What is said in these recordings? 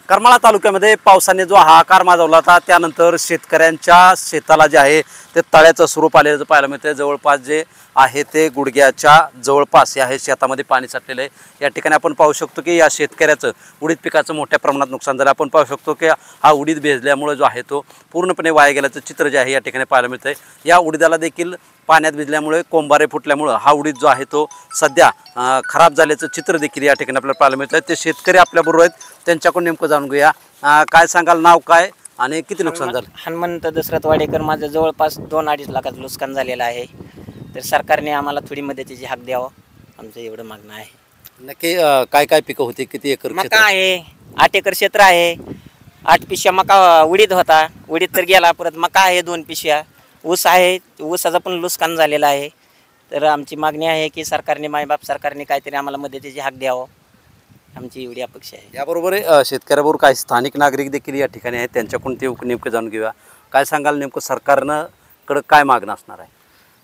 करमाळा तालुक्यामध्ये पावसाने जो हाहाकार माजवला होता त्यानंतर शेतकऱ्यांच्या शेताला जे आहे ते तळ्याचं स्वरूप आलेलं पाहायला मिळतं। जवळपास जे आहे ते गुडघ्याच्या जवळपास आहे शेतामध्ये पाणी साठलेलं आहे। या ठिकाणी आपण पाहू शकतो की या शेतकऱ्याचं उडीद पिकाचं मोठ्या प्रमाणात नुकसान झालं। आपण पाहू शकतो की हा उडीद भिजल्यामुळे जो आहे तो पूर्णपणे वाया गेल्याचं चित्र जे आहे या ठिकाणी पाहायला मिळतंय। या उडीदाला देखील पाण्यात भिजल्यामुळे कोंबारे फुटल्यामुळे हा उडीद जो आहे तो सध्या खराब झाल्याचं चित्र देखील या ठिकाणी आपल्याला पाहायला मिळतंय। ते शेतकरी आपल्याबरोबर आहेत, त्यांच्याकडून नेमकं जाणून घेऊया। काय सांगाल, नाव काय आणि किती नुकसान झालं? हनुमंत दशरथ वाडेकर, माझं जवळपास 2-2.5 लाखाचं नुकसान झालेलं आहे। तर सरकारने आम्हाला थोडी मदतीची हाक द्यावं, आमचं एवढं मागणं आहे। नक्की काय काय पिकं होती, किती एकर मका आहे, 8 एकर क्षेत्र आहे। 8 पिशव्या मका उडीद होता, उडीद तर गेला। परत मका आहे 2 पिशव्या, ऊस आहे, ऊसाचं पण नुकसान झालेलं आहे। तर आमची मागणी आहे की सरकारने, मायबाप सरकारने काहीतरी आम्हाला मदतीची हाक द्यावं, आमची एवढी अपेक्षा आहे। याबरोबर शेतकऱ्याबरोबर काही स्थानिक नागरिक देखील या ठिकाणी आहेत, त्यांच्याकडून ते नेमकं जाणून घेऊया। काय सांगाल, नेमकं सरकारनं कडे काय मागणं असणार आहे?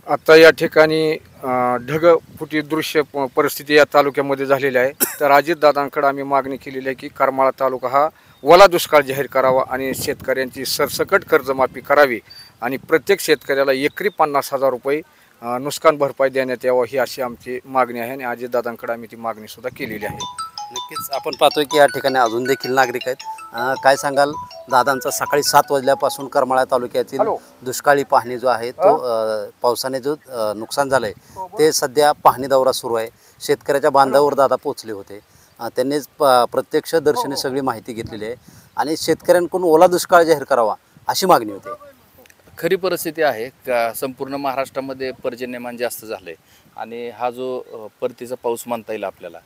आता या ठिकाणी ढगफुटी दृश्य परिस्थिती या तालुक्यामध्ये झालेली आहे। तर अजितदादांकडे आम्ही मागणी केलेली आहे की करमाळा तालुका हा ओला दुष्काळ जाहीर करावा आणि शेतकऱ्यांची सरसकट कर्जमाफी करावी आणि प्रत्येक शेतकऱ्याला एकरी 50,000 रुपये नुकसान भरपाई देण्यात यावं, ही अशी आमची मागणी आहे आणि अजितदादांकडे आम्ही ती मागणीसुद्धा केलेली आहे। नक्कीच आपण पाहतोय की या ठिकाणी अजून देखील नागरिक आहेत। काय सांगाल दादांचा, सकाळी 7 वाजल्यापासून करमाळा तालुक्यातील दुष्काळी पाहणी जो आहे तो पावसाने जो नुकसान झालंय ते सध्या पाहणी दौरा सुरू आहे। शेतकऱ्याच्या बांधावर दादा पोहोचले होते, त्यांनीच प्रत्यक्ष दर्शनी सगळी माहिती घेतलेली आहे आणि शेतकऱ्यांकडून ओला दुष्काळ जाहीर करावा अशी मागणी होती। खरी परिस्थिती आहे का संपूर्ण महाराष्ट्रामध्ये पर्जन्यमान जास्त झालंय आणि हा जो परतीचा पाऊस म्हणता येईल आपल्याला,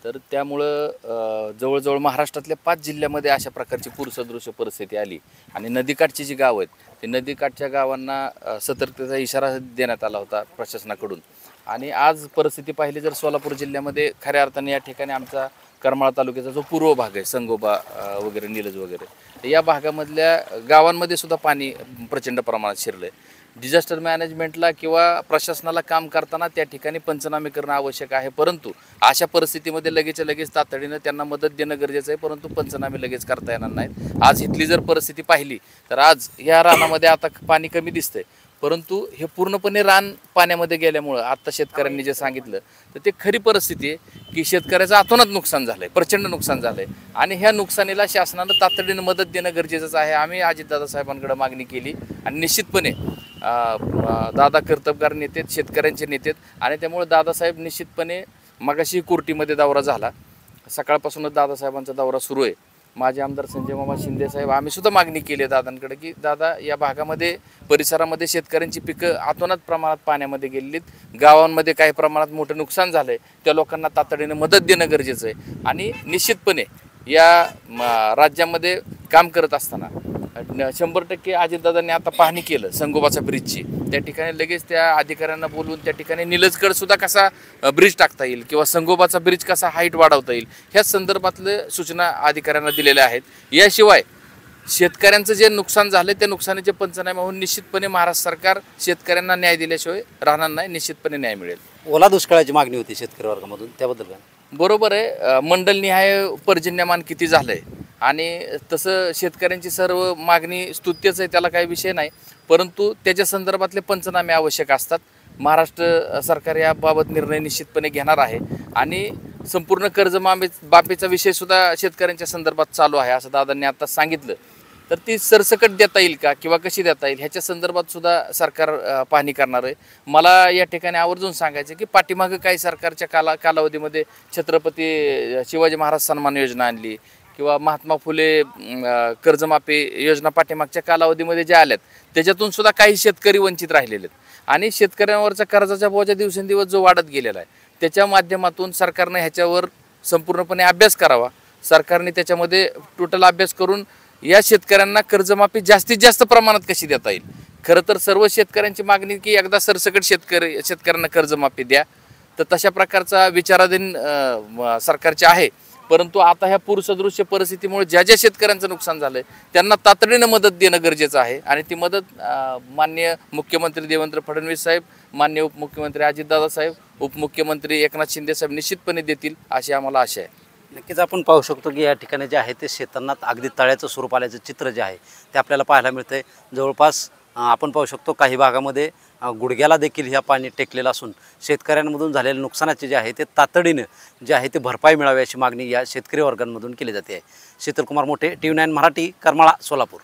तर त्यामुळं जवळजवळ महाराष्ट्रातल्या 5 जिल्ह्यामध्ये अशा प्रकारची पूरसदृश्य परिस्थिती आली आणि नदीकाठची जी गावं आहेत ते नदीकाठच्या गावांना सतर्कतेचा इशारा देण्यात आला होता प्रशासनाकडून। आणि आज परिस्थिती पाहिली जर सोलापूर जिल्ह्यामध्ये खऱ्या अर्थाने या ठिकाणी आमचा करमाळा तालुक्याचा जो पूर्व भाग आहे, संगोबा वगैरे, निलज वगैरे, तर या भागामधल्या गावांमध्ये सुद्धा पाणी प्रचंड प्रमाणात शिरलं आहे। डिझास्टर मॅनेजमेंटला किंवा प्रशासनाला काम करताना त्या ठिकाणी पंचनामे करणं आवश्यक आहे, परंतु अशा परिस्थितीमध्ये लगेच तातडीनं त्यांना मदत देणं गरजेचं आहे, परंतु पंचनामे लगेच करता येणार नाहीत। आज इथली जर परिस्थिती पाहिली तर आज या रानामध्ये आता पाणी कमी दिसतंय, परंतु हे पूर्णपणे रान पाण्यामध्ये गेल्यामुळं आत्ता शेतकऱ्यांनी जे सांगितलं तर ते खरी परिस्थिती आहे की शेतकऱ्याचं अतोनात नुकसान झालं आहे, प्रचंड नुकसान झालं आहे आणि ह्या नुकसानीला शासनानं तातडीनं मदत देणं गरजेचंच आहे। आम्ही अजितदादा साहेबांकडे मागणी केली आणि निश्चितपणे दादा कर्तबगार नेते आहेत, शेतकऱ्यांचे नेते आहेत आणि त्यामुळे दादासाहेब निश्चितपणे मगाशी कुर्टीमध्ये दौरा झाला, सकाळपासूनच दादासाहेबांचा दौरा सुरू आहे। माझे आमदार संजय मामा शिंदे साहेब, आम्ही सुद्धा मागणी केली आहे दादांकडे की दादा या भागामध्ये परिसरामध्ये शेतकऱ्यांची पिकं अतोनात प्रमाणात पाण्यामध्ये गेलेलीत, गावांमध्ये काही प्रमाणात मोठं नुकसान झालं आहे, त्या लोकांना तातडीनं मदत देणं गरजेचं आहे। आणि निश्चितपणे या राज्यामध्ये काम करत असताना 100% अजितदादांनी आता पाहणी केलं संगोबाच्या ब्रिजची, त्या ठिकाणी लगेच त्या अधिकाऱ्यांना बोलवून त्या ठिकाणी निलजगड सुद्धा कसा ब्रिज टाकता येईल किंवा संगोबाचा ब्रिज कसा हाईट वाढवता येईल ह्या संदर्भातले सूचना अधिकाऱ्यांना दिलेल्या आहेत। याशिवाय शेतकऱ्यांचं जे नुकसान झालं त्या नुकसानीचे पंचनामे होऊन निश्चितपणे महाराष्ट्र सरकार शेतकऱ्यांना न्याय दिल्याशिवाय राहणार नाही, निश्चितपणे न्याय मिळेल। ओला दुष्काळाची मागणी होती शेतकरी वर्गामधून, त्याबद्दल काय? बरोबर आहे, मंडलनिहाय पर्जन्यमान किती झालंय आणि तसं शेतकऱ्यांची सर्व मागणी स्तुत्यच आहे, त्याला काही विषय नाही, परंतु त्याच्या संदर्भातले पंचनामे आवश्यक असतात। महाराष्ट्र सरकार याबाबत निर्णय निश्चितपणे घेणार आहे आणि संपूर्ण कर्जमाफीचा विषय सुद्धा शेतकऱ्यांच्या संदर्भात चालू आहे असं दादांनी आता सांगितलं। तर ती सरसकट देता येईल का किंवा कशी देता येईल ह्याच्या संदर्भात सुद्धा सरकार पाहणी करणार आहे। मला या ठिकाणी आवर्जून सांगायचं की पाठीमागं काही सरकारच्या कालावधीमध्ये छत्रपती शिवाजी महाराज सन्मान योजना आणली किंवा महात्मा फुले कर्जमाफी योजना पाठीमागच्या कालावधीमध्ये ज्या आल्यात त्याच्यातून सुद्धा काही शेतकरी वंचित राहिलेले आहेत आणि शेतकऱ्यांवरचा कर्जाचा बोजा दिवसेंदिवस जो वाढत गेलेला आहे त्याच्या माध्यमातून सरकारने ह्याच्यावर संपूर्णपणे अभ्यास करावा। सरकारने त्याच्यामध्ये टोटल अभ्यास करून या शेतकऱ्यांना कर्जमाफी जास्तीत जास्त प्रमाणात कशी देता येईल। खरं तर सर्व शेतकऱ्यांची मागणी की एकदा सरसकट शेतकऱ्यांना कर्जमाफी द्या, तर तशा प्रकारचा विचाराधीन सरकारचे आहे, परंतु आता ह्या पूरसदृश्य परिस्थितीमुळे ज्या ज्या शेतकऱ्यांचं नुकसान झालंय त्यांना तातडीनं मदत देणं गरजेचं आहे आणि ती मदत माननीय मुख्यमंत्री देवेंद्र फडणवीस साहेब, माननीय उपमुख्यमंत्री अजितदादा साहेब, उपमुख्यमंत्री एकनाथ शिंदे साहेब निश्चितपणे देतील अशी आम्हाला आशा आहे। नक्कीच आपण पाहू शकतो की या ठिकाणी जे आहे ते शेतांना अगदी तळ्याचं स्वरूप आल्याचं चित्र जे आहे ते आपल्याला पाहायला मिळतंय. जवळपास आपण पाहू शकतो काही भागामध्ये गुडघ्याला देखील ह्या पाणी टेकलेलं असून शेतकऱ्यांमधून झालेल्या नुकसानाचे जे आहे ते तातडीनं जे आहे ते भरपाई मिळावी अशी मागणी या शेतकरी वर्गांमधून केली जाते आहे. शीतलकुमार मोठे, TV9 मराठी, करमाळा, सोलापूर.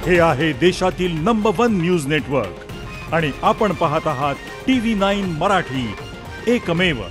हे आहे देशातील नंबर 1 न्यूज नेटवर्क आणि आपण पाहत आहात TV9 मराठी, एकमेव.